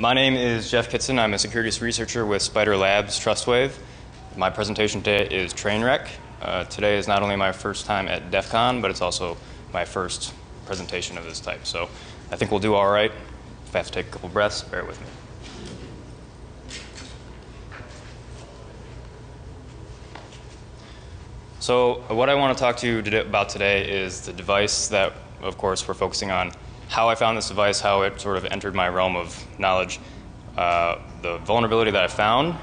My name is Jeff Kitson. I'm a security researcher with SpiderLabs Trustwave. My presentation today is Tranewreck. Today is not only my first time at DEF CON, but it's also my first presentation of this type. So I think we'll do all right. If I have to take a couple breaths, bear with me. So what I want to talk to you about today is the device that, of course, we're focusing on. How I found this device, how it sort of entered my realm of knowledge, the vulnerability that I found,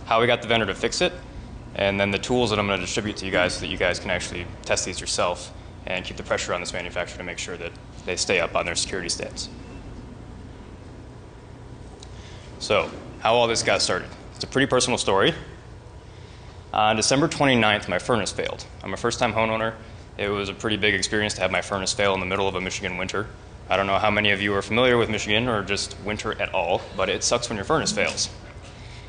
how we got the vendor to fix it, and then the tools that I'm going to distribute to you guys so that you guys can actually test these yourself and keep the pressure on this manufacturer to make sure that they stay up on their security stats. So how all this got started. It's a pretty personal story. On December 29th, my furnace failed. I'm a first-time homeowner. It was a pretty big experience to have my furnace fail in the middle of a Michigan winter. I don't know how many of you are familiar with Michigan or just winter at all, but it sucks when your furnace fails.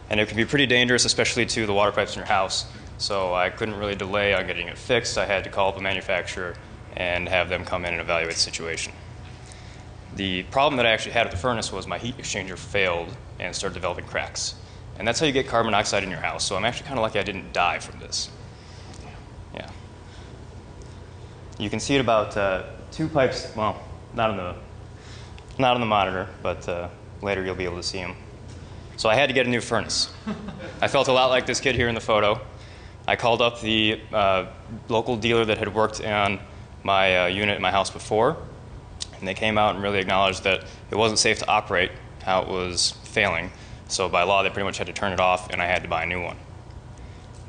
And it can be pretty dangerous, especially to the water pipes in your house. So I couldn't really delay on getting it fixed. I had to call up a manufacturer and have them come in and evaluate the situation. The problem that I actually had with the furnace was my heat exchanger failed and started developing cracks. And that's how you get carbon monoxide in your house. So I'm actually kind of lucky I didn't die from this. Yeah. You can see it about 2 pipes, well, not on the monitor, but later you'll be able to see them. So I had to get a new furnace. I felt a lot like this kid here in the photo. I called up the local dealer that had worked on my unit in my house before, and they came out and really acknowledged that it wasn't safe to operate how it was failing. So by law, they pretty much had to turn it off, and I had to buy a new one.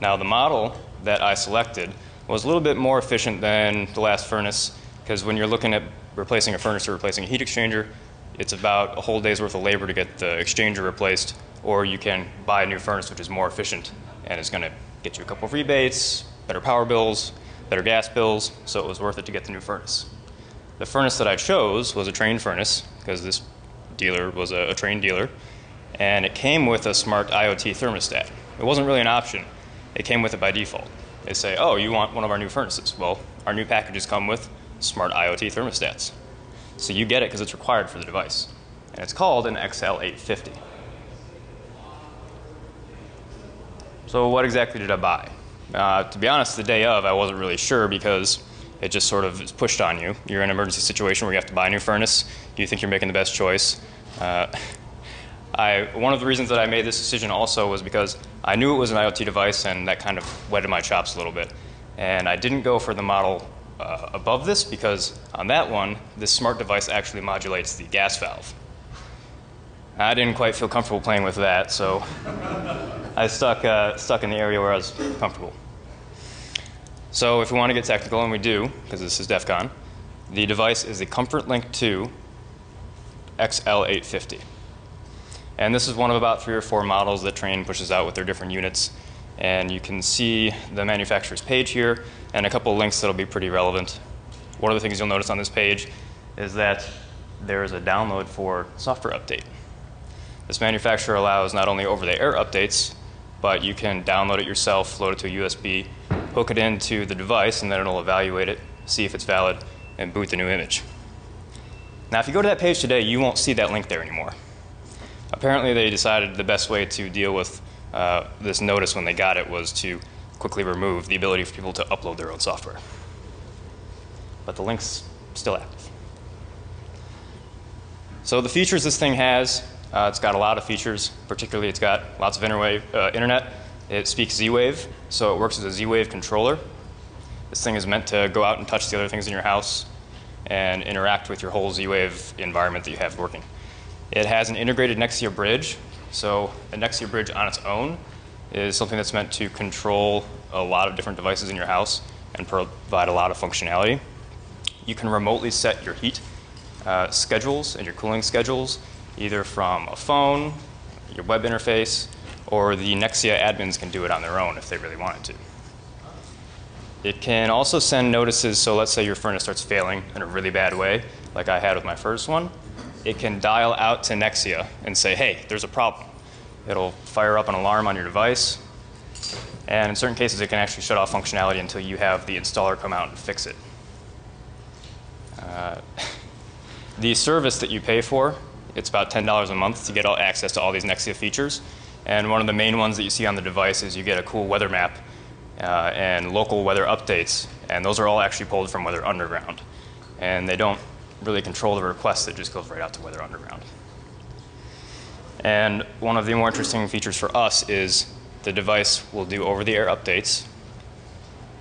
Now, the model that I selected was a little bit more efficient than the last furnace, because when you're looking at replacing a furnace or replacing a heat exchanger, it's about a whole day's worth of labor to get the exchanger replaced, or you can buy a new furnace which is more efficient and is going to get you a couple of rebates, better power bills, better gas bills, so it was worth it to get the new furnace. The furnace that I chose was a Trane furnace, because this dealer was a Trane dealer, and it came with a smart IoT thermostat. It wasn't really an option. It came with it by default. They say, oh, you want one of our new furnaces. Well, our new packages come with smart IoT thermostats. So you get it because it's required for the device. And it's called an XL850. So what exactly did I buy? To be honest, the day of, I wasn't really sure because it just sort of is pushed on you. You're in an emergency situation where you have to buy a new furnace. You think you're making the best choice. One of the reasons that I made this decision also was because I knew it was an IoT device, and that kind of whetted my chops a little bit. And I didn't go for the model above this because on that one, this smart device actually modulates the gas valve. I didn't quite feel comfortable playing with that, so I stuck in the area where I was comfortable. So if we want to get technical, and we do, because this is DEF CON, the device is the ComfortLink 2 XL850. And this is one of about 3 or 4 models that Trane pushes out with their different units. And you can see the manufacturer's page here and a couple of links that will be pretty relevant. One of the things you'll notice on this page is that there is a download for software update. This manufacturer allows not only over-the-air updates, but you can download it yourself, load it to a USB, hook it into the device, and then it'll evaluate it, see if it's valid, and boot the new image. Now, if you go to that page today, you won't see that link there anymore. Apparently, they decided the best way to deal with this notice when they got it was to quickly remove the ability for people to upload their own software. But the link's still active. So the features this thing has, it's got a lot of features. Particularly, it's got lots of internet. It speaks Z-Wave, so it works as a Z-Wave controller. This thing is meant to go out and touch the other things in your house and interact with your whole Z-Wave environment that you have working. It has an integrated Nexia bridge. So a Nexia bridge on its own is something that's meant to control a lot of different devices in your house and provide a lot of functionality. You can remotely set your heat schedules and your cooling schedules either from a phone, your web interface, or the Nexia admins can do it on their own if they really wanted to. It can also send notices, so let's say your furnace starts failing in a really bad way, like I had with my first one. It can dial out to Nexia and say, hey, there's a problem. It'll fire up an alarm on your device. And in certain cases, it can actually shut off functionality until you have the installer come out and fix it. The service that you pay for It's about $10 a month to get all access to all these Nexia features. And one of the main ones that you see on the device is you get a cool weather map and local weather updates. And those are all actually pulled from Weather Underground. And they don't really control the request. It just goes right out to Weather Underground. And one of the more interesting features for us is the device will do over-the-air updates.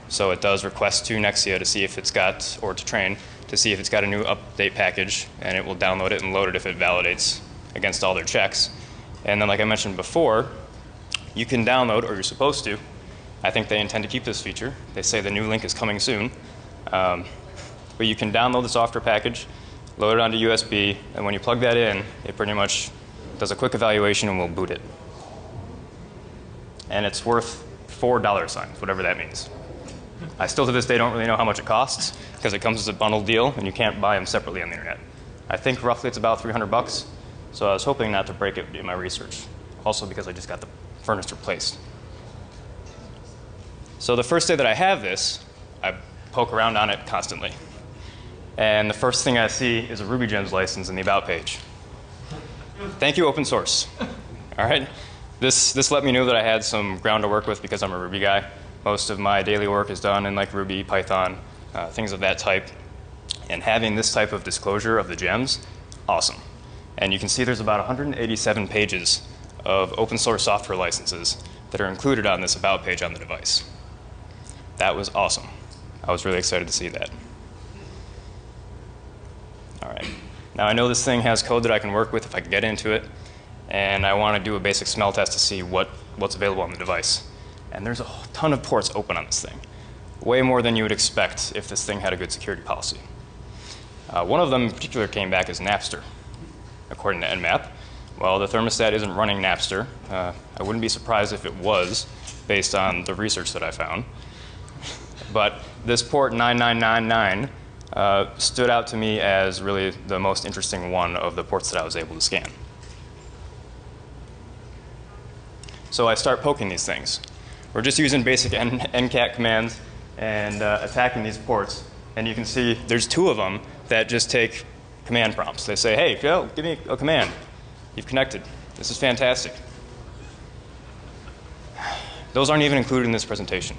So it does request to Nexia to see if it's got, or to Trane, to see if it's got a new update package, and it will download it and load it if it validates against all their checks. And then like I mentioned before, you can download, or you're supposed to. I think they intend to keep this feature. They say the new link is coming soon. But you can download the software package, load it onto USB, and when you plug that in, it pretty much does a quick evaluation and will boot it. And it's worth $4 signs, whatever that means. I still to this day don't really know how much it costs because it comes as a bundled deal and you can't buy them separately on the internet. I think roughly it's about 300 bucks. So I was hoping not to break it in my research. Also because I just got the furnace replaced. So the first day that I have this, I poke around on it constantly. And the first thing I see is a RubyGems license in the About page. Thank you, open source. All right. This let me know that I had some ground to work with because I'm a Ruby guy. Most of my daily work is done in like Ruby, Python, things of that type. And having this type of disclosure of the gems, awesome. And you can see there's about 187 pages of open source software licenses that are included on this About page on the device. That was awesome. I was really excited to see that. All right. Now I know this thing has code that I can work with if I can get into it. And I want to do a basic smell test to see what's available on the device. And there's a ton of ports open on this thing. Way more than you would expect if this thing had a good security policy. One of them in particular came back as Napster, according to Nmap. Well, the thermostat isn't running Napster. I wouldn't be surprised if it was, based on the research that I found. But this port 9999 stood out to me as really the most interesting one of the ports that I was able to scan. So I start poking these things. We're just using basic ncat commands and attacking these ports. And you can see there's two of them that just take command prompts. They say, hey, Phil, give me a command. You've connected. This is fantastic. Those aren't even included in this presentation,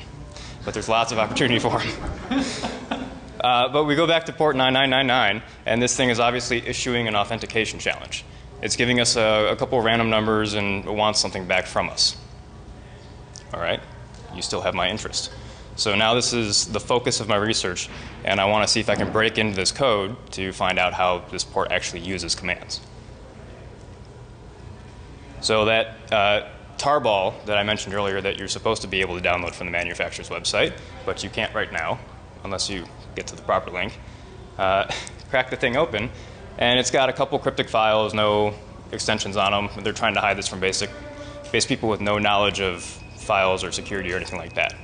but there's lots of opportunity for them. But we go back to port 9999, and this thing is obviously issuing an authentication challenge. It's giving us a couple of random numbers and it wants something back from us. All right, you still have my interest. So now this is the focus of my research, and I want to see if I can break into this code to find out how this port actually uses commands. So that tarball that I mentioned earlier that you're supposed to be able to download from the manufacturer's website, but you can't right now unless you get to the proper link, crack the thing open, and it's got a couple cryptic files, no extensions on them. They're trying to hide this from basic people with no knowledge of files or security or anything like that.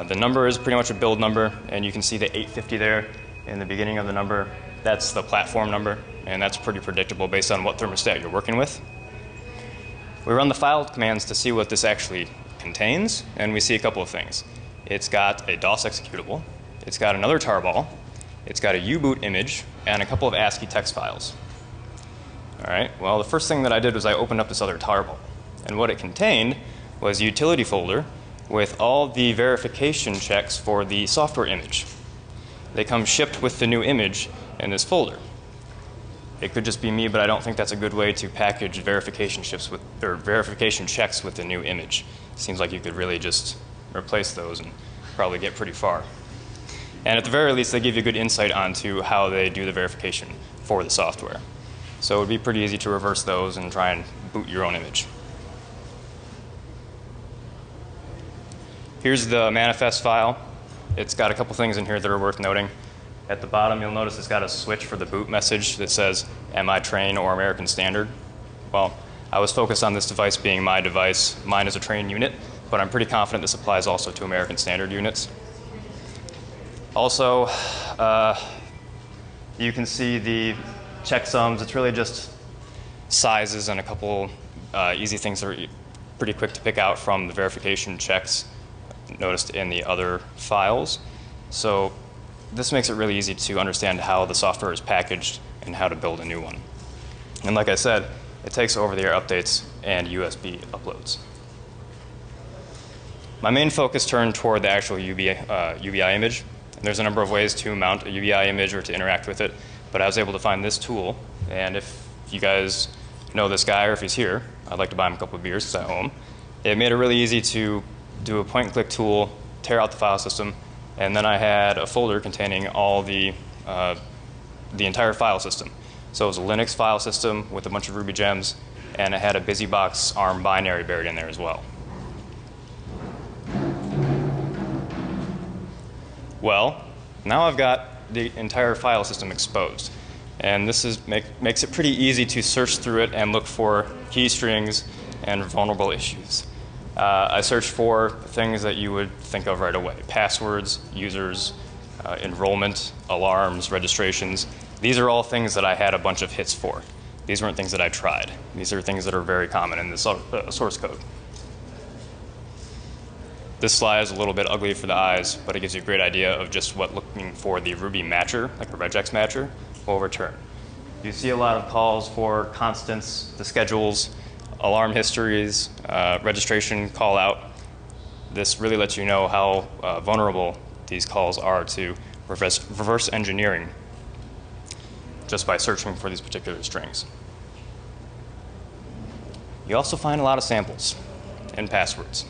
The number is pretty much a build number, and you can see the 850 there in the beginning of the number. That's the platform number, and that's pretty predictable based on what thermostat you're working with. We run the file commands to see what this actually contains, and we see a couple of things. It's got a DOS executable, it's got another tarball, it's got a U-boot image, and a couple of ASCII text files. All right, well, the first thing that I did was I opened up this other tarball, and what it contained was a utility folder with all the verification checks for the software image. They come shipped with the new image in this folder. It could just be me, but I don't think that's a good way to package verification checks with the new image. Seems like you could really just replace those and probably get pretty far. And at the very least, they give you good insight onto how they do the verification for the software. So it would be pretty easy to reverse those and try and boot your own image. Here's the manifest file. It's got a couple things in here that are worth noting. At the bottom, you'll notice it's got a switch for the boot message that says, am I Trane or American Standard? Well, I was focused on this device being my device. Mine is a Trane unit, but I'm pretty confident this applies also to American Standard units. Also, you can see the checksums. It's really just sizes and a couple easy things that are pretty quick to pick out from the verification checks noticed in the other files. So this makes it really easy to understand how the software is packaged and how to build a new one. And like I said, it takes over-the-air updates and USB uploads. My main focus turned toward the actual UBI image. And there's a number of ways to mount a UBI image or to interact with it, but I was able to find this tool. And if you guys know this guy or if he's here, I'd like to buy him a couple of beers because I owe him. It made it really easy to do a point-and-click tool, tear out the file system, and then I had a folder containing all the entire file system. So it was a Linux file system with a bunch of Ruby gems, and it had a BusyBox ARM binary buried in there as well. Well, now I've got the entire file system exposed. And this makes it pretty easy to search through it and look for key strings and vulnerable issues. I searched for things that you would think of right away: passwords, users, enrollment, alarms, registrations. These are all things that I had a bunch of hits for. These weren't things that I tried. These are things that are very common in the source code. This slide is a little bit ugly for the eyes, but it gives you a great idea of just what looking for the Ruby matcher, like a regex matcher, will return. You see a lot of calls for constants, the schedules, alarm histories, registration call out. This really lets you know how vulnerable these calls are to reverse engineering just by searching for these particular strings. You also find a lot of samples and passwords.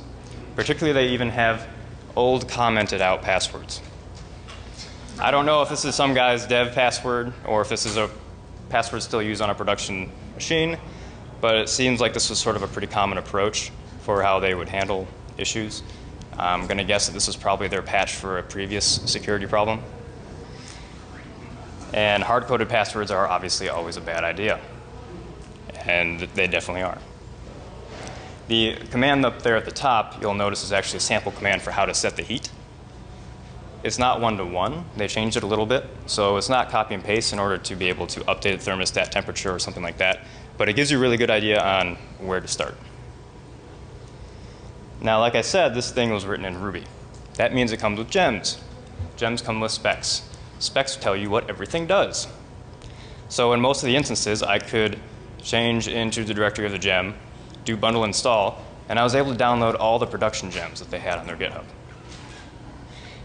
Particularly, they even have old commented out passwords. I don't know if this is some guy's dev password or if this is a password still used on a production machine, but it seems like this was sort of a pretty common approach for how they would handle issues. I'm going to guess that this is probably their patch for a previous security problem. And hard-coded passwords are obviously always a bad idea, and they definitely are. The command up there at the top, you'll notice, is actually a sample command for how to set the heat. It's not one-to-one. They changed it a little bit, so it's not copy and paste in order to be able to update the thermostat temperature or something like that, but it gives you a really good idea on where to start. Now, like I said, this thing was written in Ruby. That means it comes with gems. Gems come with specs. Specs tell you what everything does. So in most of the instances, I could change into the directory of the gem, do bundle install, and I was able to download all the production gems that they had on their GitHub.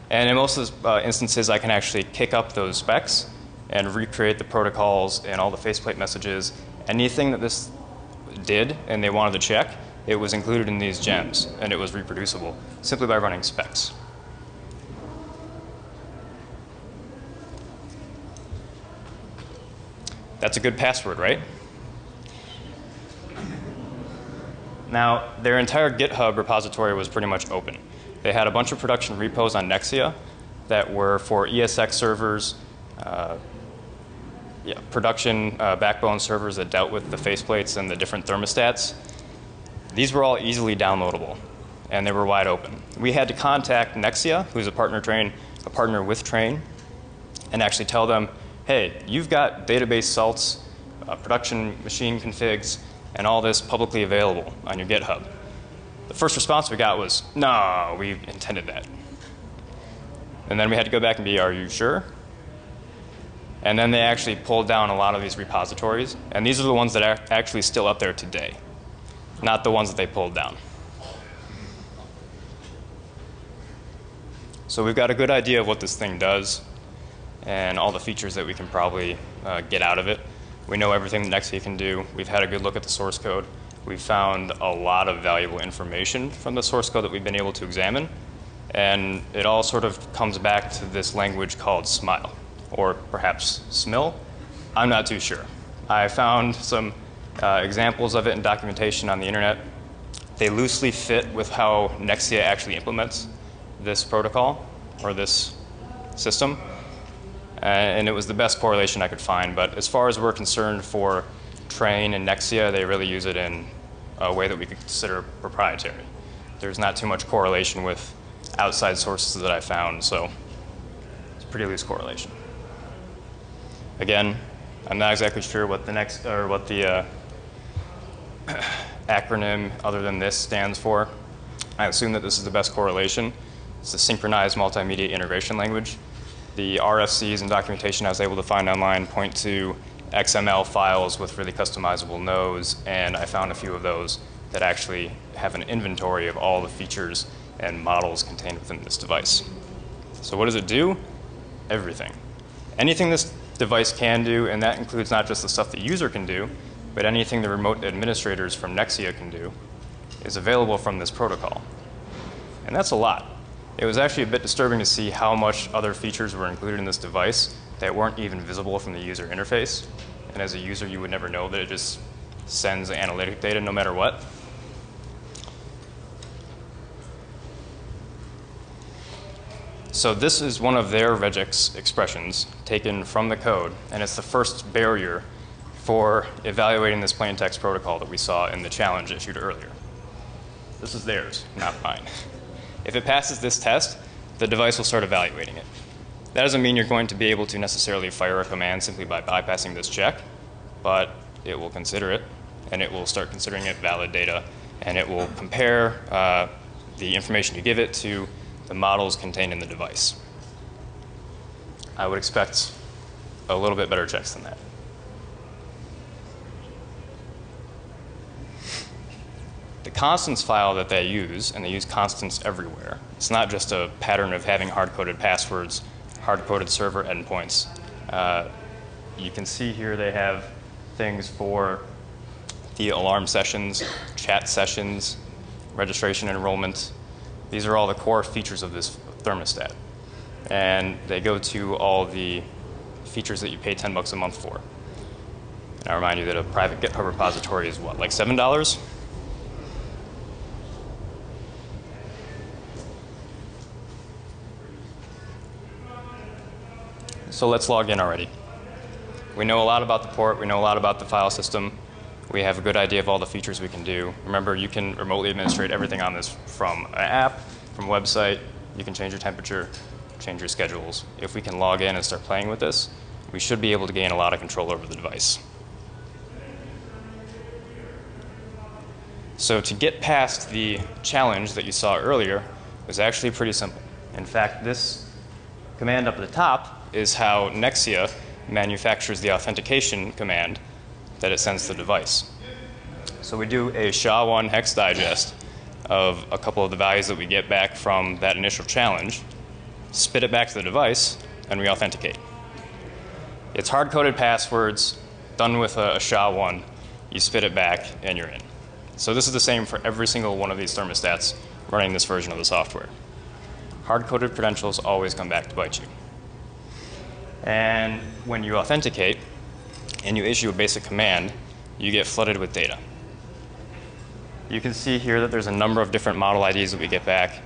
And in most of the instances, I can actually kick up those specs and recreate the protocols and all the faceplate messages. Anything that this did and they wanted to check, it was included in these gems, and it was reproducible simply by running specs. That's a good password, right? Now, their entire GitHub repository was pretty much open. They had a bunch of production repos on Nexia that were for ESX servers, production backbone servers that dealt with the faceplates and the different thermostats. These were all easily downloadable, and they were wide open. We had to contact Nexia, who's a partner with Trane, and actually tell them, hey, you've got database salts, production machine configs, and all this publicly available on your GitHub. The first response we got was, no, we intended that. And then we had to go back and be, are you sure? And then they actually pulled down a lot of these repositories, and these are the ones that are actually still up there today, not the ones that they pulled down. So we've got a good idea of what this thing does and all the features that we can probably get out of it. We know everything that Nexia can do. We've had a good look at the source code. We've found a lot of valuable information from the source code that we've been able to examine. And it all sort of comes back to this language called SMILE, or perhaps SMIL. I'm not too sure. I found some examples of it in documentation on the internet. They loosely fit with how Nexia actually implements this protocol or this system. And it was the best correlation I could find. But as far as we're concerned for Trane and Nexia, they really use it in a way that we could consider proprietary. There's not too much correlation with outside sources that I found, so it's a pretty loose correlation. Again, I'm not exactly sure what the acronym other than this stands for. I assume that this is the best correlation. It's the Synchronized Multimedia Integration Language. The RFCs and documentation I was able to find online point to XML files with really customizable nodes, and I found a few of those that actually have an inventory of all the features and models contained within this device. So what does it do? Everything. Anything this device can do, and that includes not just the stuff the user can do, but anything the remote administrators from Nexia can do, is available from this protocol. And that's a lot. It was actually a bit disturbing to see how much other features were included in this device that weren't even visible from the user interface. And as a user, you would never know that it just sends analytic data no matter what. So this is one of their regex expressions taken from the code, and it's the first barrier for evaluating this plain text protocol that we saw in the challenge issued earlier. This is theirs, not mine. If it passes this test, the device will start evaluating it. That doesn't mean you're going to be able to necessarily fire a command simply by bypassing this check, but it will consider it, and it will start considering it valid data, and it will compare the information you give it to the models contained in the device. I would expect a little bit better checks than that. The constants file that they use, and they use constants everywhere. It's not just a pattern of having hard-coded passwords, hard-coded server endpoints. You can see here they have things for the alarm sessions, chat sessions, registration enrollment. These are all the core features of this thermostat. And they go to all the features that you pay $10 a month for. And I remind you that a private GitHub repository is what, like $7? So let's log in already. We know a lot about the port. We know a lot about the file system. We have a good idea of all the features we can do. Remember, you can remotely administrate everything on this from an app, from a website. You can change your temperature, change your schedules. If we can log in and start playing with this, we should be able to gain a lot of control over the device. So to get past the challenge that you saw earlier was actually pretty simple. In fact, this command up at the top is how Nexia manufactures the authentication command that it sends to the device. So we do a SHA-1 hex digest of a couple of the values that we get back from that initial challenge, spit it back to the device, and we authenticate. It's hard-coded passwords done with a SHA-1. You spit it back, and you're in. So this is the same for every single one of these thermostats running this version of the software. Hard-coded credentials always come back to bite you. And when you authenticate and you issue a basic command, you get flooded with data. You can see here that there's a number of different model IDs that we get back.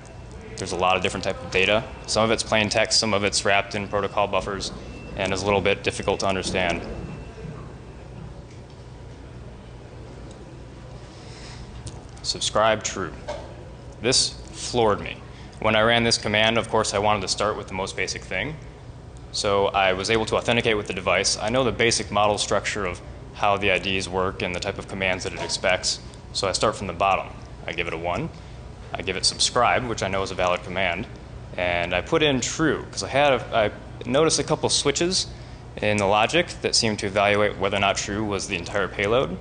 There's a lot of different types of data. Some of it's plain text, some of it's wrapped in protocol buffers, and is a little bit difficult to understand. Subscribe true. This floored me. When I ran this command, of course, I wanted to start with the most basic thing. So I was able to authenticate with the device. I know the basic model structure of how the IDs work and the type of commands that it expects. So I start from the bottom. I give it a 1. I give it subscribe, which I know is a valid command. And I put in true, because I noticed a couple switches in the logic that seemed to evaluate whether or not true was the entire payload.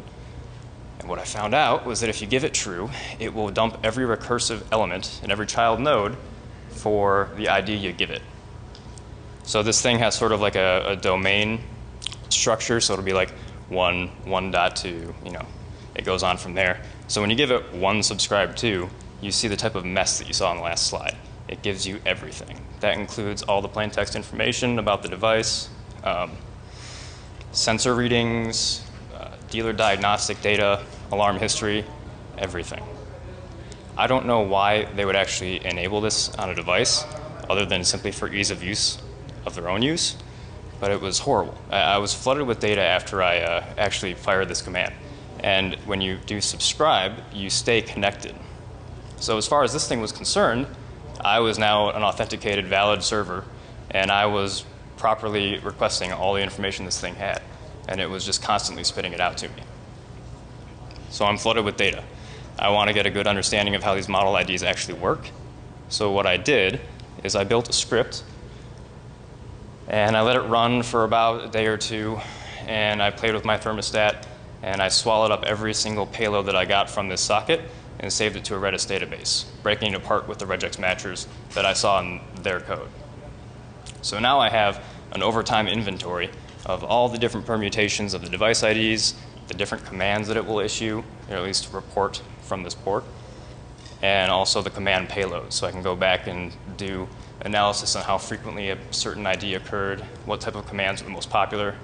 And what I found out was that if you give it true, it will dump every recursive element in every child node for the ID you give it. So this thing has sort of like a domain structure, so it'll be like 1, 1.2, you know, it goes on from there. So when you give it 1 subscribe to, you see the type of mess that you saw on the last slide. It gives you everything. That includes all the plain text information about the device, sensor readings, dealer diagnostic data, alarm history, everything. I don't know why they would actually enable this on a device other than simply for ease of use of their own use, but it was horrible. I was flooded with data after I actually fired this command. And when you do subscribe, you stay connected. So as far as this thing was concerned, I was now an authenticated, valid server, and I was properly requesting all the information this thing had, and it was just constantly spitting it out to me. So I'm flooded with data. I want to get a good understanding of how these model IDs actually work. So what I did is I built a script, and I let it run for about a day or two, and I played with my thermostat, and I swallowed up every single payload that I got from this socket and saved it to a Redis database, breaking it apart with the regex matchers that I saw in their code. So now I have an overtime inventory of all the different permutations of the device IDs, the different commands that it will issue, or at least report from this port, and also the command payload. So I can go back and do analysis on how frequently a certain ID occurred, what type of commands are the most popular,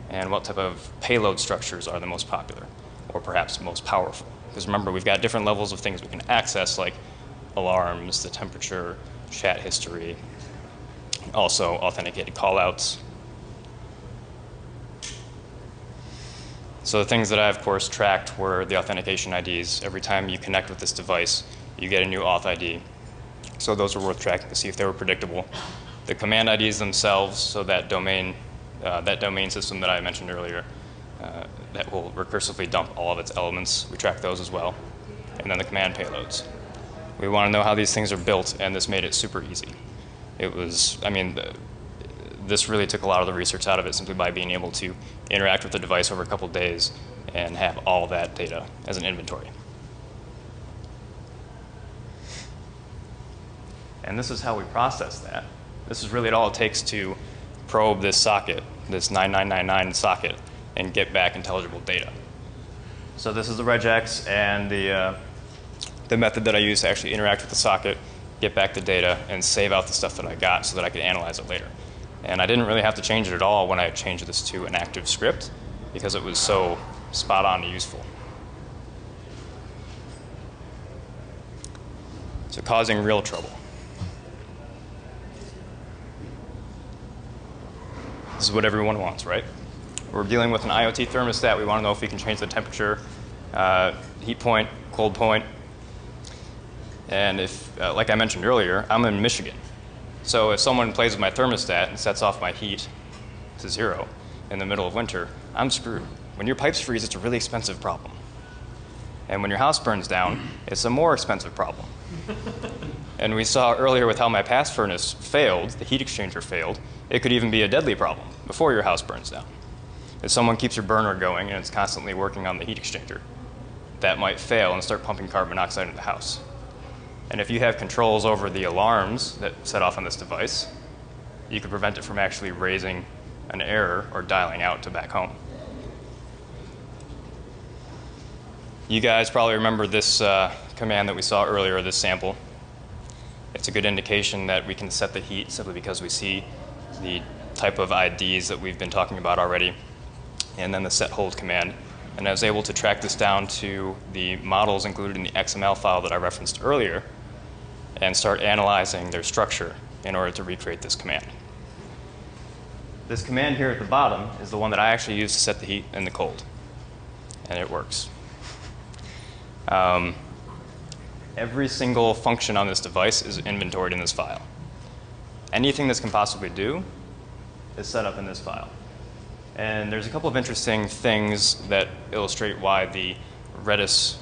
and what type of payload structures are the most popular, or perhaps most powerful. Because remember, we've got different levels of things we can access, like alarms, the temperature, chat history, also authenticated callouts. So the things that I, of course, tracked were the authentication IDs. Every time you connect with this device, you get a new auth ID. So those are worth tracking to see if they were predictable. The command IDs themselves, so that domain system that I mentioned earlier, that will recursively dump all of its elements, we track those as well. And then the command payloads. We want to know how these things are built, and this made it super easy. It was, I mean, this really took a lot of the research out of it simply by being able to interact with the device over a couple days and have all that data as an inventory. And this is how we process that. This is really all it takes to probe this socket, this 9999 socket, and get back intelligible data. So this is the regex and the method that I use to actually interact with the socket, get back the data, and save out the stuff that I got so that I could analyze it later. And I didn't really have to change it at all when I changed this to an active script because it was so spot on and useful. So causing real trouble. This is what everyone wants, right? We're dealing with an IoT thermostat. We want to know if we can change the temperature, heat point, cold point. And if, like I mentioned earlier, I'm in Michigan. So if someone plays with my thermostat and sets off my heat to 0 in the middle of winter, I'm screwed. When your pipes freeze, it's a really expensive problem. And when your house burns down, it's a more expensive problem. And we saw earlier with how my past furnace failed, the heat exchanger failed, it could even be a deadly problem before your house burns down. If someone keeps your burner going and it's constantly working on the heat exchanger, that might fail and start pumping carbon monoxide into the house. And if you have controls over the alarms that set off on this device, you could prevent it from actually raising an error or dialing out to back home. You guys probably remember this command that we saw earlier, this sample. It's a good indication that we can set the heat simply because we see the type of IDs that we've been talking about already, and then the set hold command. And I was able to track this down to the models included in the XML file that I referenced earlier and start analyzing their structure in order to recreate this command. This command here at the bottom is the one that I actually use to set the heat and the cold, and it works. Every single function on this device is inventoried in this file. Anything this can possibly do is set up in this file. And there's a couple of interesting things that illustrate why the Redis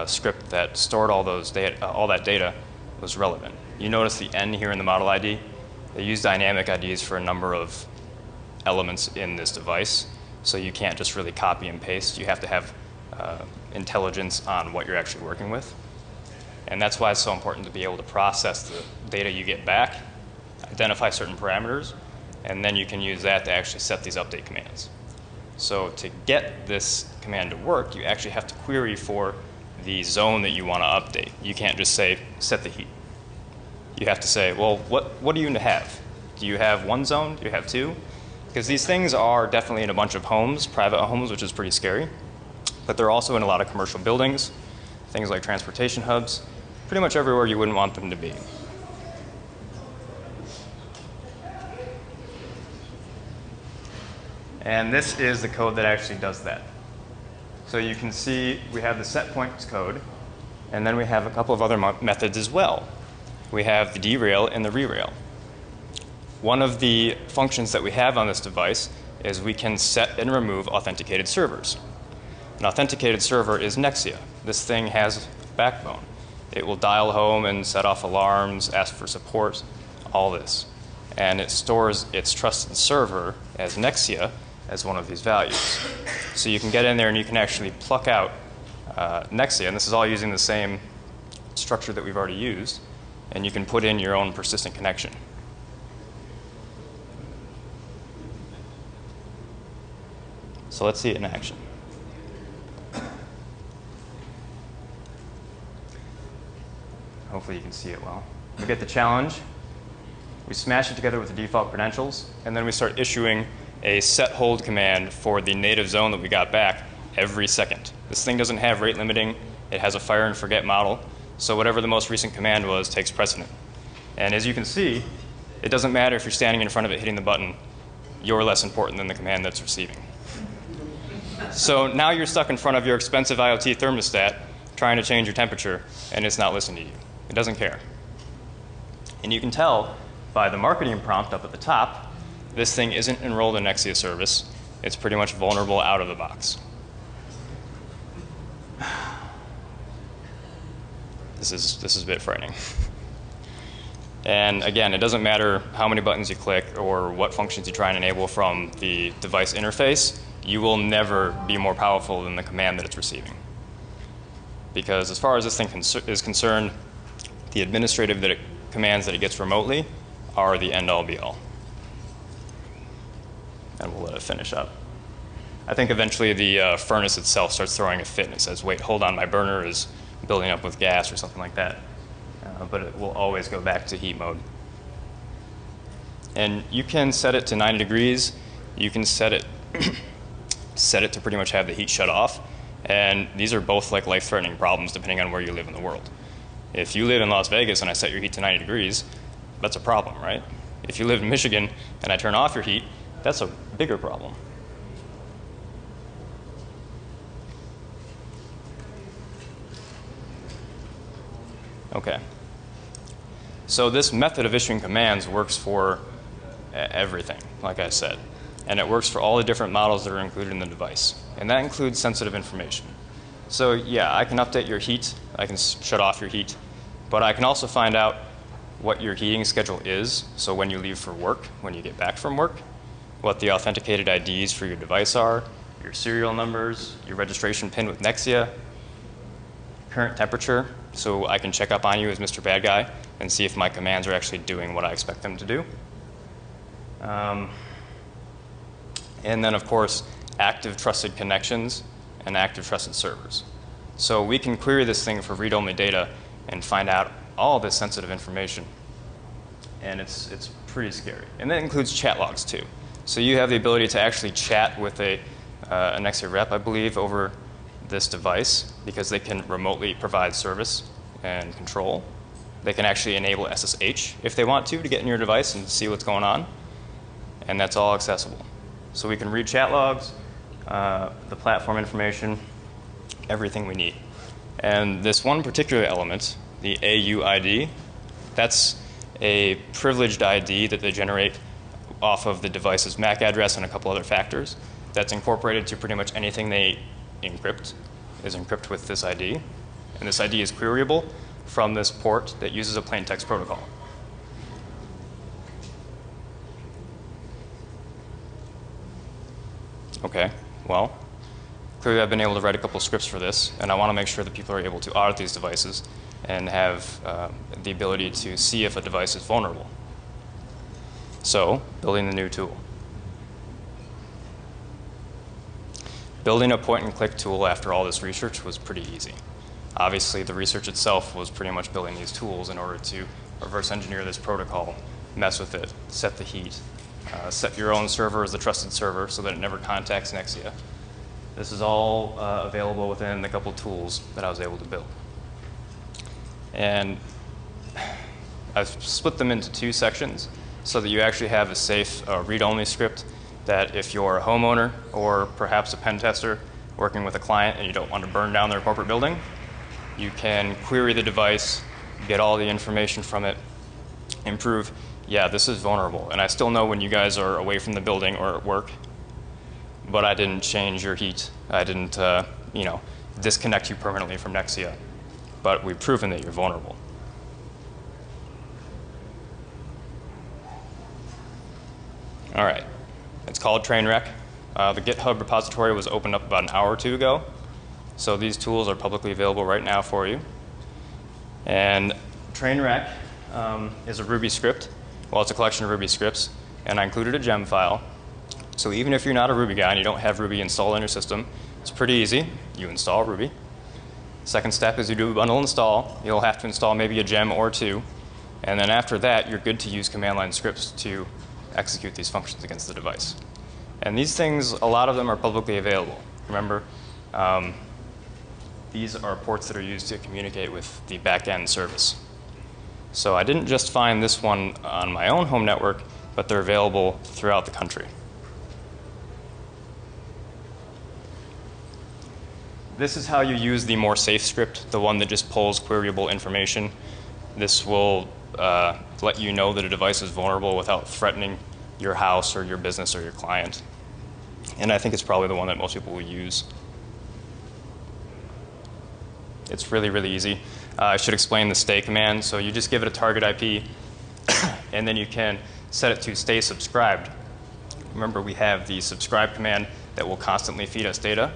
script that stored all that data was relevant. You notice the N here in the model ID. They use dynamic IDs for a number of elements in this device, so you can't just really copy and paste. You have to have intelligence on what you're actually working with. And that's why it's so important to be able to process the data you get back, identify certain parameters, and then you can use that to actually set these update commands. So to get this command to work, you actually have to query for the zone that you want to update. You can't just say, set the heat. You have to say, well, what do you have? Do you have one zone? Do you have two? Because these things are definitely in a bunch of homes, private homes, which is pretty scary. But they're also in a lot of commercial buildings, things like transportation hubs, pretty much everywhere you wouldn't want them to be. And this is the code that actually does that. So you can see we have the set points code, and then we have a couple of other methods as well. We have the derail and the rerail. One of the functions that we have on this device is we can set and remove authenticated servers. An authenticated server is Nexia. This thing has a backbone. It will dial home and set off alarms, ask for support, all this. And it stores its trusted server as Nexia as one of these values. So you can get in there and you can actually pluck out Nexia, and this is all using the same structure that we've already used, and you can put in your own persistent connection. So let's see it in action. Hopefully you can see it well. We get the challenge, we smash it together with the default credentials, and then we start issuing a set hold command for the native zone that we got back every second. This thing doesn't have rate limiting, it has a fire and forget model, so whatever the most recent command was takes precedent. And as you can see, it doesn't matter if you're standing in front of it hitting the button, you're less important than the command that's receiving. So now you're stuck in front of your expensive IoT thermostat trying to change your temperature, and it's not listening to you. It doesn't care. And you can tell by the marketing prompt up at the top, this thing isn't enrolled in Nexia service. It's pretty much vulnerable out of the box. This is a bit frightening. And again, it doesn't matter how many buttons you click or what functions you try and enable from the device interface, you will never be more powerful than the command that it's receiving. Because as far as this thing is concerned, the administrative commands that it gets remotely are the end-all be-all. And we'll let it finish up. I think eventually the furnace itself starts throwing a fit and it says, wait, hold on, my burner is building up with gas or something like that. But it will always go back to heat mode. And you can set it to 90 degrees. You can set it to pretty much have the heat shut off. And these are both like life-threatening problems depending on where you live in the world. If you live in Las Vegas and I set your heat to 90 degrees, that's a problem, right? If you live in Michigan and I turn off your heat, that's a bigger problem. Okay. So this method of issuing commands works for everything, like I said. And it works for all the different models that are included in the device. And that includes sensitive information. So yeah, I can update your heat. I can shut off your heat. But I can also find out what your heating schedule is. So when you leave for work, when you get back from work, what the authenticated IDs for your device are, your serial numbers, your registration pin with Nexia, current temperature. So I can check up on you as Mr. Bad Guy and see if my commands are actually doing what I expect them to do. And then, of course, active trusted connections and active trusted servers. So we can query this thing for read-only data and find out all this sensitive information. And it's pretty scary. And that includes chat logs, too. So you have the ability to actually chat with a Nexia rep, I believe, over this device because they can remotely provide service and control. They can actually enable SSH if they want to get in your device and see what's going on. And that's all accessible. So we can read chat logs, the platform information, everything we need. And this one particular element, the AUID, that's a privileged ID that they generate off of the device's MAC address and a couple other factors. That's incorporated to pretty much anything they encrypt is encrypted with this ID. And this ID is queryable from this port that uses a plain text protocol. Okay, well, clearly I've been able to write a couple scripts for this, and I want to make sure that people are able to audit these devices and have the ability to see if a device is vulnerable. So, building the new tool. Building a point-and-click tool after all this research was pretty easy. Obviously, the research itself was pretty much building these tools in order to reverse engineer this protocol, mess with it, set the heat, set your own server as a trusted server so that it never contacts Nexia. This is all available within the couple tools that I was able to build. And I've split them into two sections so that you actually have a safe read-only script that if you're a homeowner or perhaps a pen tester working with a client and you don't want to burn down their corporate building, you can query the device, get all the information from it, and prove, yeah, this is vulnerable. And I still know when you guys are away from the building or at work, but I didn't change your heat. I didn't, disconnect you permanently from Nexia. But we've proven that you're vulnerable. All right. It's called Tranewreck. The GitHub repository was opened up about an hour or two ago. So these tools are publicly available right now for you. And Tranewreck is a Ruby script. Well, it's a collection of Ruby scripts. And I included a gem file. So even if you're not a Ruby guy and you don't have Ruby installed on your system, it's pretty easy. You install Ruby. Second step is you do a bundle install. You'll have to install maybe a gem or two. And then after that, you're good to use command line scripts to execute these functions against the device. And these things, a lot of them are publicly available. Remember, these are ports that are used to communicate with the back-end service. So I didn't just find this one on my own home network, but they're available throughout the country. This is how you use the more safe script, the one that just pulls queryable information. This will let you know that a device is vulnerable without threatening your house or your business or your client. And I think it's probably the one that most people will use. It's really, really easy. I should explain the stay command. So you just give it a target IP, and then you can set it to stay subscribed. Remember, we have the subscribe command that will constantly feed us data.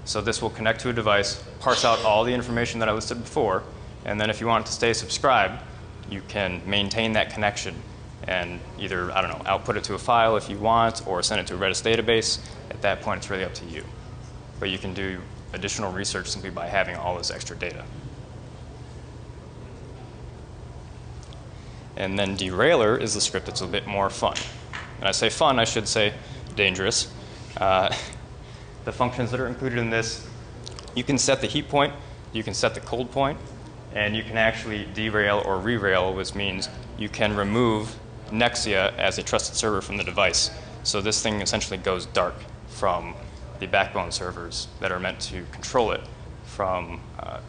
So this will connect to a device, parse out all the information that I listed before, and then if you want it to stay subscribed, you can maintain that connection and either, I don't know, output it to a file if you want, or send it to a Redis database. At that point, it's really up to you. But you can do additional research simply by having all this extra data. And then derailer is the script that's a bit more fun. And I say fun, I should say dangerous. The functions that are included in this, you can set the heat point, you can set the cold point, and you can actually derail or rerail, which means you can remove Nexia as a trusted server from the device. So this thing essentially goes dark from the backbone servers that are meant to control it from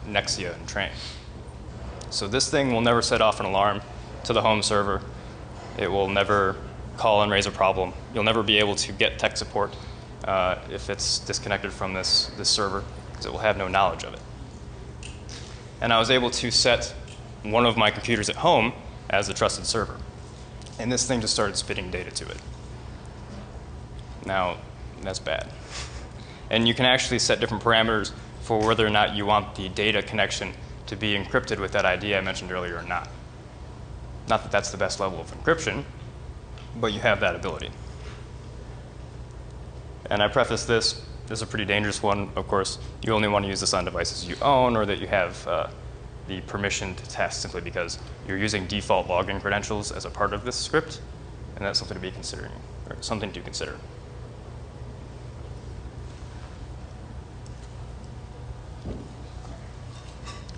Nexia and Trane. So this thing will never set off an alarm to the home server. It will never call and raise a problem. You'll never be able to get tech support if it's disconnected from this server, because it will have no knowledge of it. And I was able to set one of my computers at home as a trusted server. And this thing just started spitting data to it. Now, that's bad. And you can actually set different parameters for whether or not you want the data connection to be encrypted with that ID I mentioned earlier or not. Not that that's the best level of encryption, but you have that ability. And I preface this is a pretty dangerous one. Of course, you only want to use this on devices you own or that you have the permission to test, simply because you're using default login credentials as a part of this script, and that's something to be considering, or something to consider.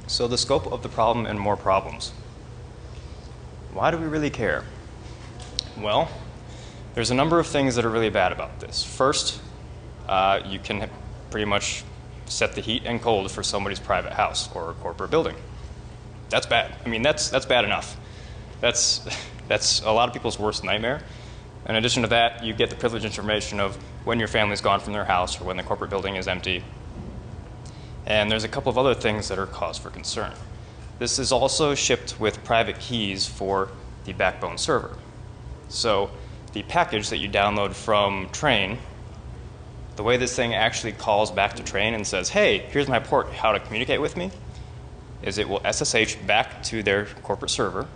So the scope of the problem and more problems. Why do we really care? Well, there's a number of things that are really bad about this. First, you can pretty much set the heat and cold for somebody's private house or corporate building. That's bad. I mean, that's bad enough. That's a lot of people's worst nightmare. In addition to that, you get the privileged information of when your family's gone from their house or when the corporate building is empty. And there's a couple of other things that are cause for concern. This is also shipped with private keys for the backbone server. So the package that you download from Trane, the way this thing actually calls back to Trane and says, hey, here's my port, how to communicate with me, is it will SSH back to their corporate server.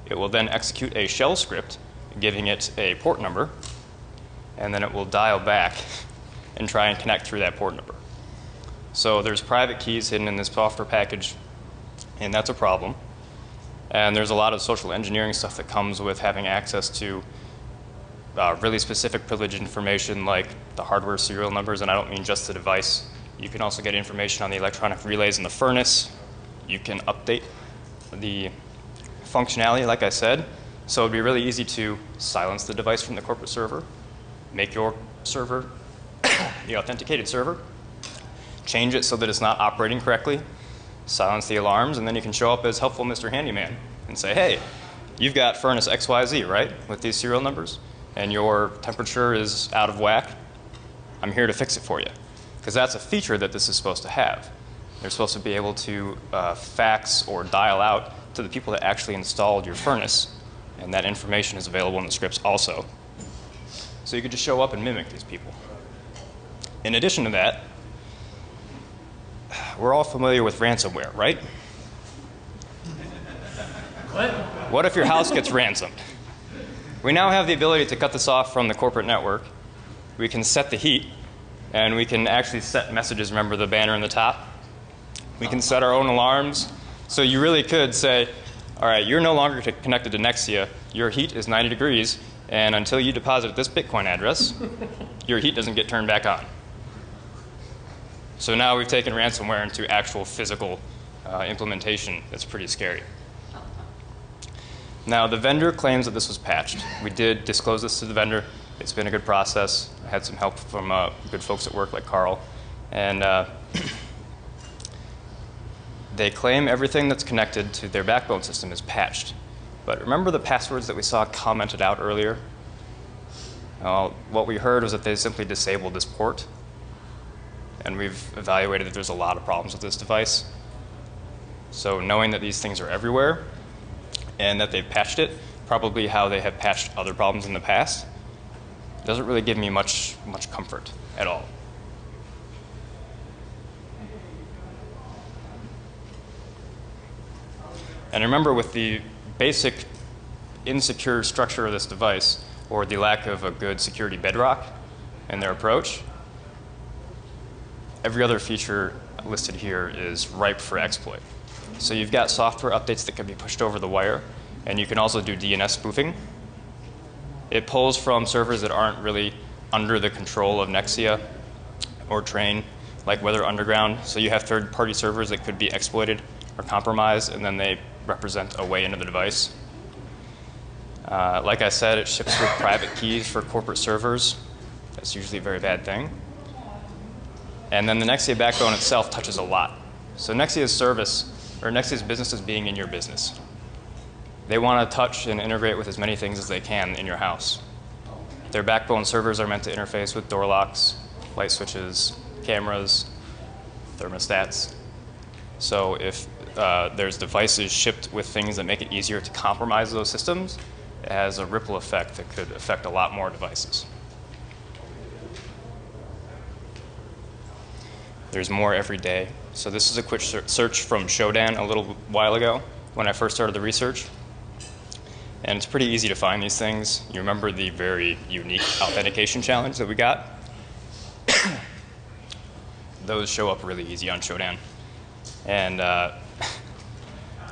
It will then execute a shell script, giving it a port number, and then it will dial back and try and connect through that port number. So there's private keys hidden in this software package, and that's a problem. And there's a lot of social engineering stuff that comes with having access to really specific privileged information like the hardware serial numbers, and I don't mean just the device. You can also get information on the electronic relays in the furnace. You can update the functionality, like I said. So it'd be really easy to silence the device from the corporate server, make your server the authenticated server, change it so that it's not operating correctly, silence the alarms, and then you can show up as helpful Mr. Handyman and say, hey, you've got furnace XYZ, right, with these serial numbers, and your temperature is out of whack. I'm here to fix it for you. Because that's a feature that this is supposed to have. They're supposed to be able to fax or dial out to the people that actually installed your furnace, and that information is available in the scripts also. So you could just show up and mimic these people. In addition to that, we're all familiar with ransomware, right? What if your house gets ransomed? We now have the ability to cut this off from the corporate network. We can set the heat, and we can actually set messages. Remember the banner in the top? We can set our own alarms. So you really could say, all right, you're no longer connected to Nexia. Your heat is 90 degrees, and until you deposit at this Bitcoin address, your heat doesn't get turned back on. So now we've taken ransomware into actual physical implementation. That's pretty scary. Now, the vendor claims that this was patched. We did disclose this to the vendor. It's been a good process. I had some help from good folks at work like Carl. And they claim everything that's connected to their backbone system is patched. But remember the passwords that we saw commented out earlier? What we heard was that they simply disabled this port. And we've evaluated that there's a lot of problems with this device. So knowing that these things are everywhere and that they've patched it, probably how they have patched other problems in the past, doesn't really give me much comfort at all. And remember, with the basic insecure structure of this device, or the lack of a good security bedrock in their approach, every other feature listed here is ripe for exploit. So you've got software updates that can be pushed over the wire, and you can also do DNS spoofing. It pulls from servers that aren't really under the control of Nexia or Trane, like Weather Underground. So you have third-party servers that could be exploited or compromised, and then they represent a way into the device. Like I said, it ships with private keys for corporate servers. That's usually a very bad thing. And then the Nexia backbone itself touches a lot. So Nexia's service, or Nexia's business is being in your business. They want to touch and integrate with as many things as they can in your house. Their backbone servers are meant to interface with door locks, light switches, cameras, thermostats. So if there's devices shipped with things that make it easier to compromise those systems, it has a ripple effect that could affect a lot more devices. There's more every day. So this is a quick search from Shodan a little while ago when I first started the research. And it's pretty easy to find these things. You remember the very unique authentication challenge that we got? Those show up really easy on Shodan. And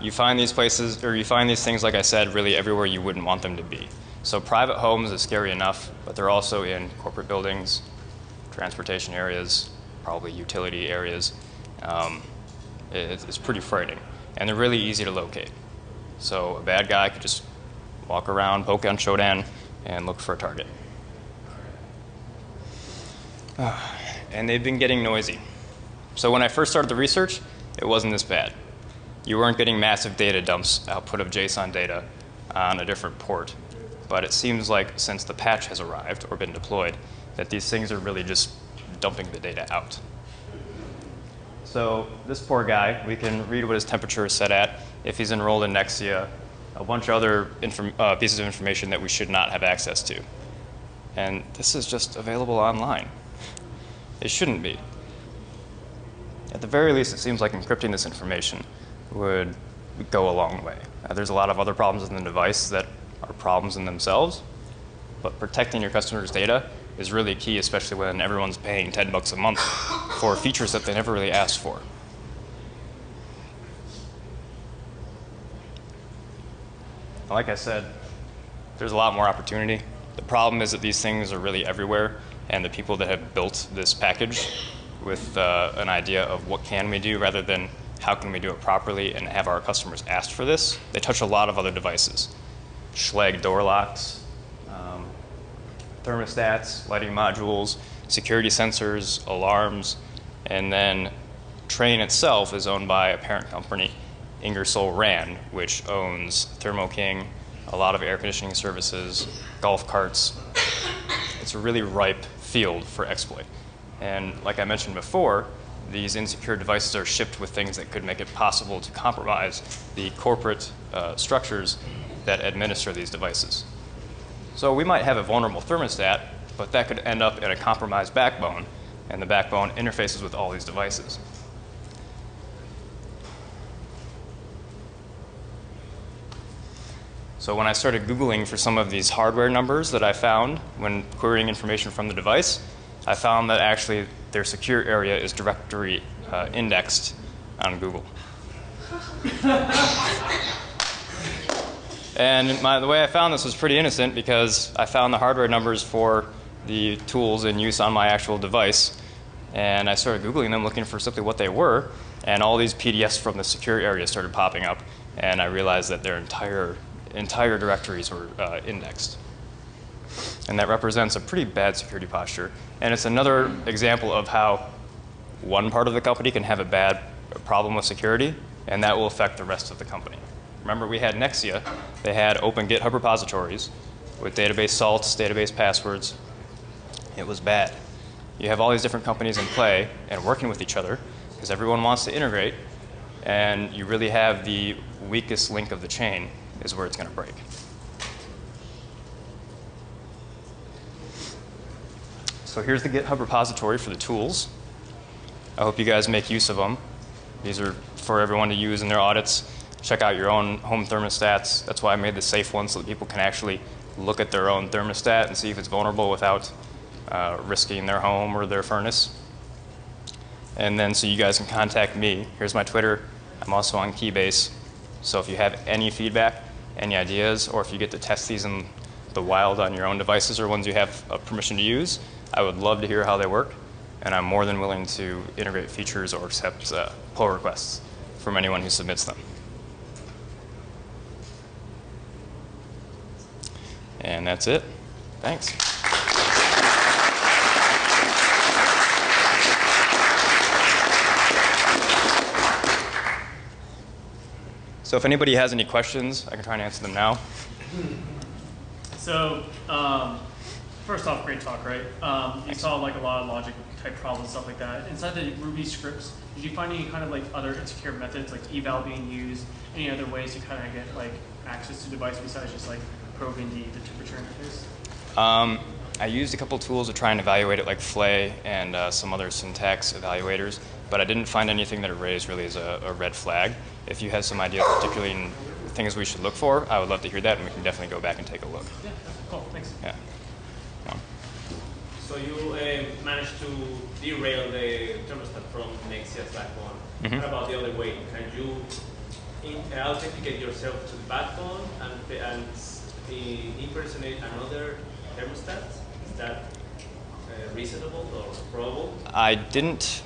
you find these places, or you find these things, like I said, really everywhere you wouldn't want them to be. So private homes is scary enough, but they're also in corporate buildings, transportation areas, probably utility areas. It's pretty frightening. And they're really easy to locate. So a bad guy could just walk around, poke on Shodan, and look for a target. And they've been getting noisy. So when I first started the research, it wasn't this bad. You weren't getting massive data dumps, output of JSON data on a different port. But it seems like since the patch has arrived or been deployed, that these things are really just dumping the data out. So this poor guy, we can read what his temperature is set at, if he's enrolled in Nexia, a bunch of other pieces of information that we should not have access to. And this is just available online. It shouldn't be. At the very least, it seems like encrypting this information would go a long way. There's a lot of other problems in the device that are problems in themselves, but protecting your customers' data is really key, especially when everyone's paying $10 a month for features that they never really asked for. Like I said, there's a lot more opportunity. The problem is that these things are really everywhere, and the people that have built this package with an idea of what can we do rather than how can we do it properly and have our customers ask for this, they touch a lot of other devices. Schlag door locks, thermostats, lighting modules, security sensors, alarms, and then Trane itself is owned by a parent company, Ingersoll Rand, which owns Thermo King, a lot of air conditioning services, golf carts. It's a really ripe field for exploit. And like I mentioned before, these insecure devices are shipped with things that could make it possible to compromise the corporate structures that administer these devices. So we might have a vulnerable thermostat, but that could end up in a compromised backbone and the backbone interfaces with all these devices. So when I started Googling for some of these hardware numbers that I found when querying information from the device, I found that actually their secure area is directory indexed on Google. And the way I found this was pretty innocent, because I found the hardware numbers for the tools in use on my actual device, and I started Googling them looking for simply what they were, and all these PDFs from the secure area started popping up, and I realized that their entire directories were indexed. And that represents a pretty bad security posture. And it's another example of how one part of the company can have a problem with security, and that will affect the rest of the company. Remember, we had Nexia. They had open GitHub repositories with database salts, database passwords. It was bad. You have all these different companies in play and working with each other because everyone wants to integrate, and you really have the weakest link of the chain is where it's going to break. So here's the GitHub repository for the tools. I hope you guys make use of them. These are for everyone to use in their audits. Check out your own home thermostats. That's why I made the safe one, so that people can actually look at their own thermostat and see if it's vulnerable without risking their home or their furnace. And then so you guys can contact me. Here's my Twitter. I'm also on Keybase. So if you have any feedback, any ideas, or if you get to test these in the wild on your own devices or ones you have permission to use, I would love to hear how they work. And I'm more than willing to integrate features or accept pull requests from anyone who submits them. And that's it. Thanks. So if anybody has any questions, I can try and answer them now. So first off, great talk, right? You saw like a lot of logic type problems, stuff like that. Inside the Ruby scripts, did you find any kind of like other insecure methods, like eval being used, any other ways to kind of get like access to the device besides just like probing the temperature interface? I used a couple tools to try and evaluate it, like Flay and some other syntax evaluators, but I didn't find anything that it raised really as a red flag. If you have some ideas, particularly in things we should look for, I would love to hear that, and we can definitely go back and take a look. Yeah, cool, thanks. Yeah. So you managed to derail the thermostat from Nexia's backbone. Mm-hmm. What about the other way? Can you authenticate yourself to the backbone and impersonate another thermostat? Is that reasonable or probable? I didn't.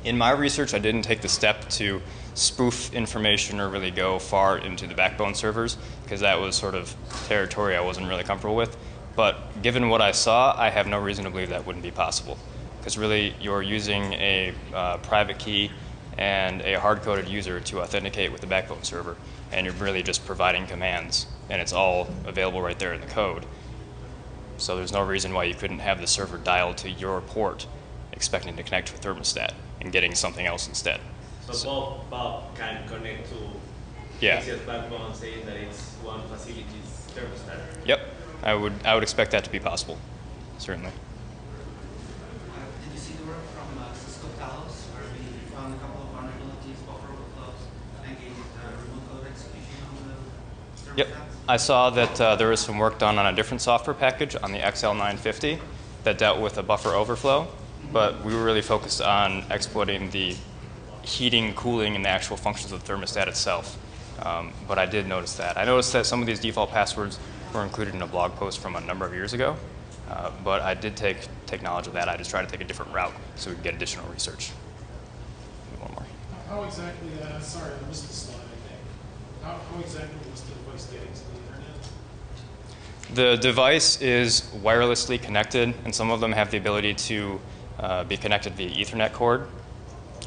In my research, I didn't take the step to spoof information or really go far into the backbone servers, because that was sort of territory I wasn't really comfortable with. But given what I saw, I have no reason to believe that wouldn't be possible, because really you're using a private key and a hard-coded user to authenticate with the backbone server, and you're really just providing commands, and it's all available right there in the code. So there's no reason why you couldn't have the server dialed to your port expecting to connect to a thermostat and getting something else instead. So Bob can connect to Nexia's backbone, saying that it's one facility's thermostat? Yep, I would expect that to be possible, certainly. Did you see the work from Cisco Talos, where we found a couple of vulnerabilities, buffer overflows, and gave remote code execution on the thermostats? Yep, I saw that there was some work done on a different software package on the XL950 that dealt with a buffer overflow, but we were really focused on exploiting the heating, cooling, and the actual functions of the thermostat itself. But I did notice that. I noticed that some of these default passwords were included in a blog post from a number of years ago, but I did take knowledge of that. I just tried to take a different route so we could get additional research. One more. How exactly, sorry, I missed the slide, I think. How exactly was the device getting to the internet? The device is wirelessly connected, and some of them have the ability to be connected via Ethernet cord.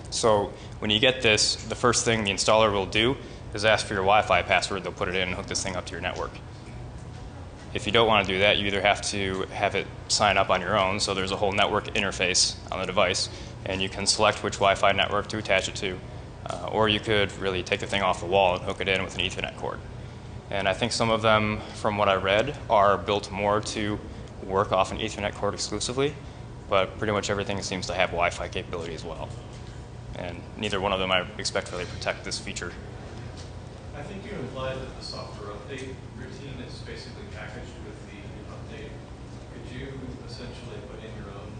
So when you get this, the first thing the installer will do is ask for your Wi-Fi password. They'll put it in and hook this thing up to your network. If you don't want to do that, you either have to have it sign up on your own, so there's a whole network interface on the device, and you can select which Wi-Fi network to attach it to, or you could really take the thing off the wall and hook it in with an Ethernet cord. And I think some of them, from what I read, are built more to work off an Ethernet cord exclusively. but pretty much everything seems to have Wi-Fi capability as well. And neither one of them I expect really protect this feature. I think you implied that the software update routine is basically packaged with the update. Could you essentially put in your own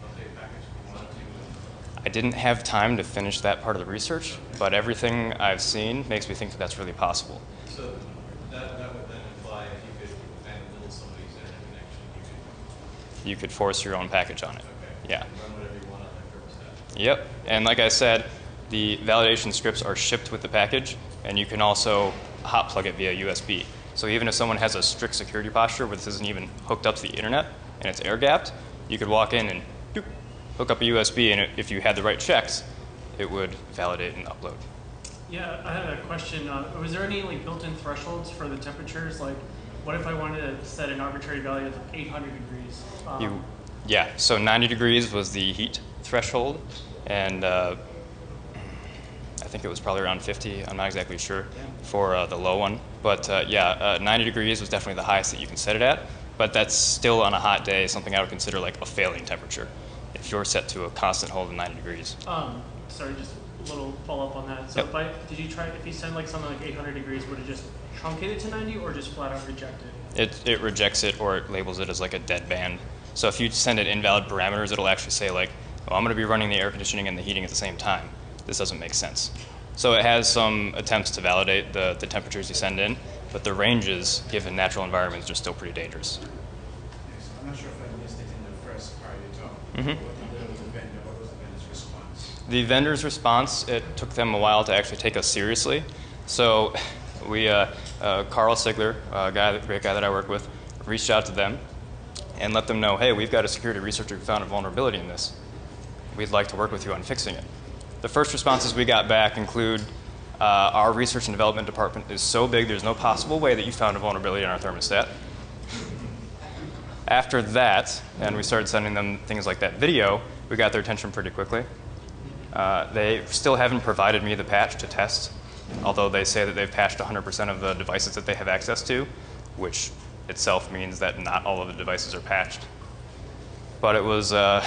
update package if you wanted to? I didn't have time to finish that part of the research, but everything I've seen makes me think that that's really possible. So that would then imply if you could enable somebody's internet connection, You could force your own package on it. okay, Yeah. and run whatever you want on that thermostat. Yep. And like I said, the validation scripts are shipped with the package, and you can also hot plug it via USB. So even if someone has a strict security posture where this isn't even hooked up to the internet and it's air gapped, you could walk in and doop, hook up a USB, and if you had the right checks, it would validate and upload. Yeah, I had a question. Was there any like built-in thresholds for the temperatures? Like, what if I wanted to set an arbitrary value of 800 degrees? Yeah, so 90 degrees was the heat threshold, and I think it was probably around 50, I'm not exactly sure, for the low one. But 90 degrees was definitely the highest that you can set it at, but that's still on a hot day something I would consider like a failing temperature if you're set to a constant hold of 90 degrees. Sorry, just a little follow-up on that. So Yep. if you send like something like 800 degrees, would it just truncate it to 90 or just flat out reject it? It rejects it, or it labels it as like a dead band. So if you send it invalid parameters, it'll actually say like, well, I'm going to be running the air conditioning and the heating at the same time. This doesn't make sense. So it has some attempts to validate the temperatures you send in, but the ranges, given natural environments, are still pretty dangerous. Yes, I'm not sure if I missed it in the first part of the talk. Mm-hmm. What was the vendor's response? The vendor's response, it took them a while to actually take us seriously. So we, Carl Sigler, great guy that I work with, reached out to them and let them know, hey, we've got a security researcher who found a vulnerability in this. We'd like to work with you on fixing it. The first responses we got back include, our research and development department is so big there's no possible way that you found a vulnerability in our thermostat. After that, and we started sending them things like that video, we got their attention pretty quickly. They still haven't provided me the patch to test, although they say that they've patched 100% of the devices that they have access to, which itself means that not all of the devices are patched. But it was a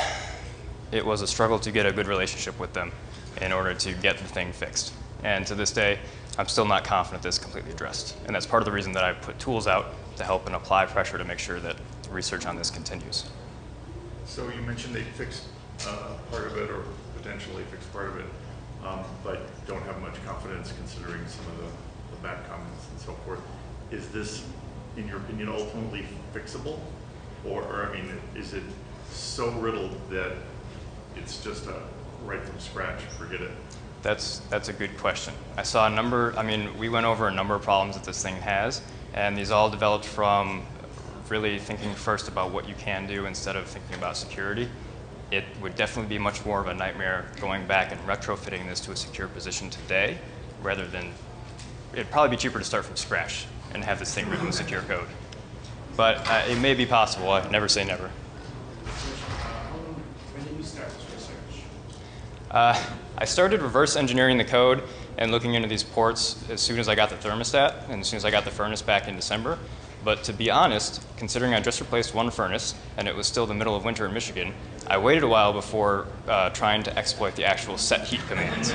struggle to get a good relationship with them in order to get the thing fixed. And to this day, I'm still not confident this is completely addressed. And that's part of the reason that I put tools out to help and apply pressure to make sure that research on this continues. So you mentioned they fixed part of it, or potentially fixed part of it, but don't have much confidence considering some of the bad comments and so forth. Is this, in your opinion, ultimately fixable? Or I mean, is it so riddled that it's just a right from scratch, forget it? That's a good question. I saw a number, we went over a number of problems that this thing has, and these all developed from really thinking first about what you can do instead of thinking about security. It would definitely be much more of a nightmare going back and retrofitting this to a secure position today, rather than, it'd probably be cheaper to start from scratch and have this thing written in secure code. But it may be possible, I never say never. When did you start this research? I started reverse engineering the code and looking into these ports as soon as I got the thermostat and as soon as I got the furnace back in December. But to be honest, considering I just replaced one furnace and it was still the middle of winter in Michigan, I waited a while before trying to exploit the actual set heat commands.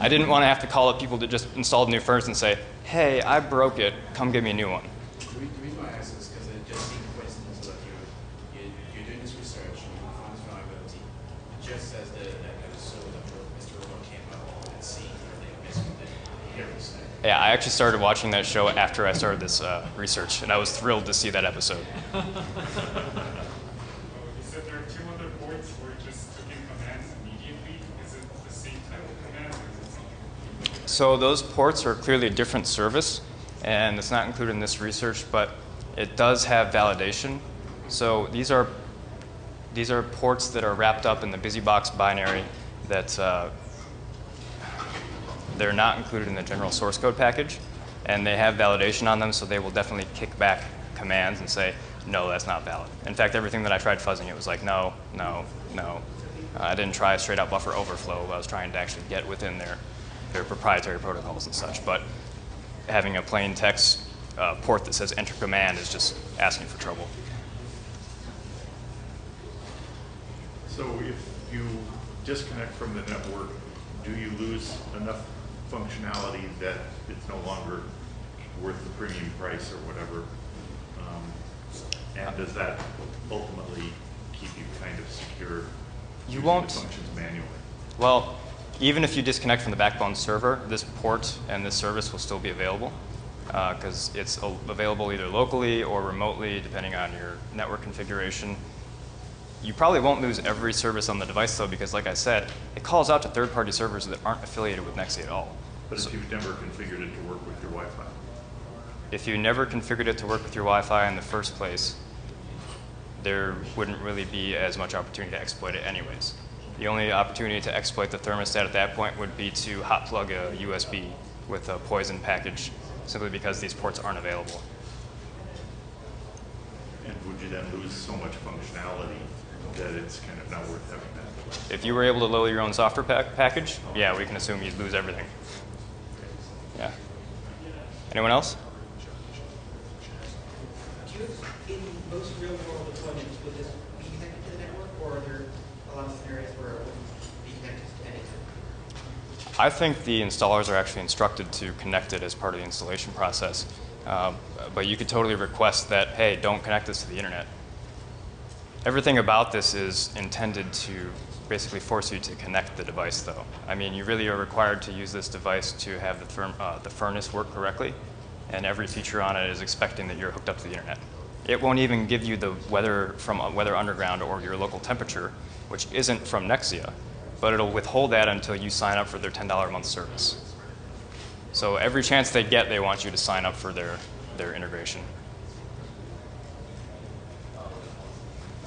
I didn't want to have to call up people that just installed a new furnace and say, hey, I broke it, come give me a new one. The reason why I ask is because it just seems coincidence that you're doing this research and you found this vulnerability just as that episode of Mr. Robot came up and seen everything. I guess we did hear this thing. Yeah, I actually started watching that show after I started this research, and I was thrilled to see that episode. You said there are two other ports where it just took in commands immediately. Is it the same type of command, or is it something different? So those ports are clearly a different service, and it's not included in this research, but it does have validation. So these are ports that are wrapped up in the BusyBox binary that they're not included in the general source code package, and they have validation on them, so they will definitely kick back commands and say, no, that's not valid. In fact, everything that I tried fuzzing, it was like, no, no, no. I didn't try a straight out buffer overflow. I was trying to actually get within their proprietary protocols and such, but having a plain text port that says enter command is just asking for trouble. So if you disconnect from the network, do you lose enough functionality that it's no longer worth the premium price or whatever? And does that ultimately keep you kind of secure? You using won't. the functions manually? Well, even if you disconnect from the backbone server, this port and this service will still be available because it's available either locally or remotely, depending on your network configuration. You probably won't lose every service on the device, though, because like I said, it calls out to third-party servers that aren't affiliated with Nexia at all. But if you've never configured it to work with your Wi-Fi? If you never configured it to work with your Wi-Fi in the first place, there wouldn't really be as much opportunity to exploit it anyways. The only opportunity to exploit the thermostat at that point would be to hot plug a USB with a poison package, simply because these ports aren't available. And would you then lose so much functionality that it's kind of not worth having that? If you were able to load your own software package, yeah, we can assume you'd lose everything. Yeah. Anyone else? In most real-world deployments, would this be connected to the network, or are there a lot of scenarios where it wouldn't be connected to anything? I think the installers are actually instructed to connect it as part of the installation process. But you could totally request that, hey, don't connect this to the internet. Everything about this is intended to basically force you to connect the device, though. I mean, you really are required to use this device to have the furnace work correctly, and every feature on it is expecting that you're hooked up to the internet. It won't even give you the weather from Weather Underground or your local temperature, which isn't from Nexia, but it'll withhold that until you sign up for their $10 a month service. So every chance they get, they want you to sign up for their integration.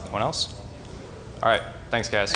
Anyone else? All right, thanks guys.